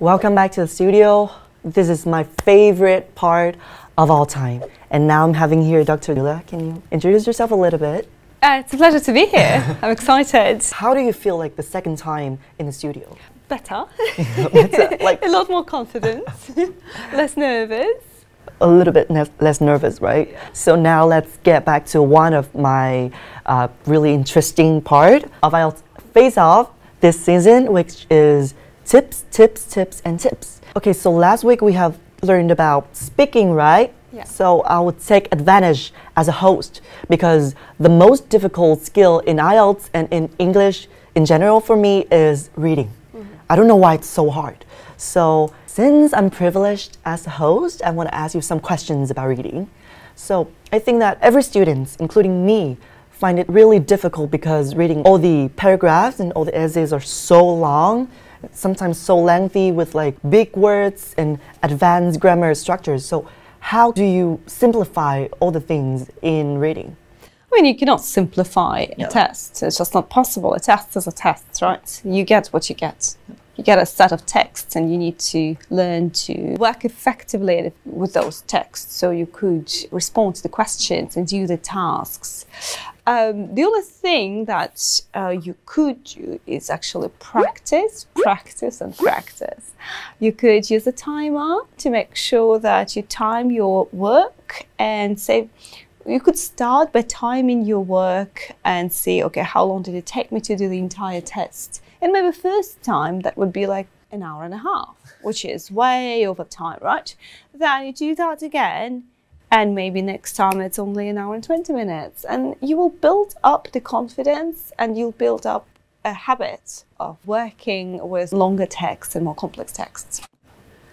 Welcome back to the studio. This is my favorite part of all time. And now I'm having here Dr. Lula. Can you introduce yourself a little bit? It's a pleasure to be here. I'm excited. How do you feel like the second time in the studio? Better. Like a lot more confidence, less nervous. A little bit less nervous, right? Yeah. So now let's get back to one of my really interesting part of IELTS Face-Off this season, which is tips, and tips. Okay, so last week we have learned about speaking, right? Yeah. So I would take advantage as a host because the most difficult skill in IELTS and in English in general for me is reading. I don't know why it's so hard. So since I'm privileged as a host, I want to ask you some questions about reading. So I think that every student, including me, find it really difficult because reading all the paragraphs and all the essays are so long, sometimes so lengthy with like big words and advanced grammar structures. So how do you simplify all the things in reading? I mean, you cannot simplify a test. It's just not possible. A test is a test, right? You get what you get. You get a set of texts and you need to learn to work effectively with those texts so you could respond to the questions and do the tasks. The only thing that you could do is actually practice. You could use a timer to make sure that you time your work and say, you could start by timing your work and see, okay, how long did it take me to do the entire test? And maybe first time that would be like an hour and a half, which is way over time, right? Then you do that again, and maybe next time it's only an hour and 20 minutes. And you will build up the confidence and you'll build up a habit of working with longer texts and more complex texts.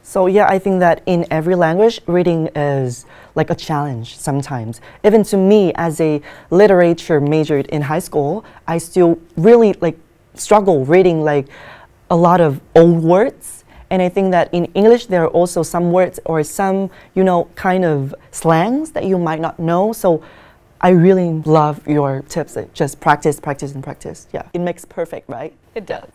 So yeah, I think that in every language, reading is like a challenge sometimes. Even to me, as a literature majored in high school, I still really struggle reading like a lot of old words. And I think that in English, there are also some words or some, kind of slangs that you might not know. So I really love your tips. Just practice. Yeah, it makes perfect, right? It does.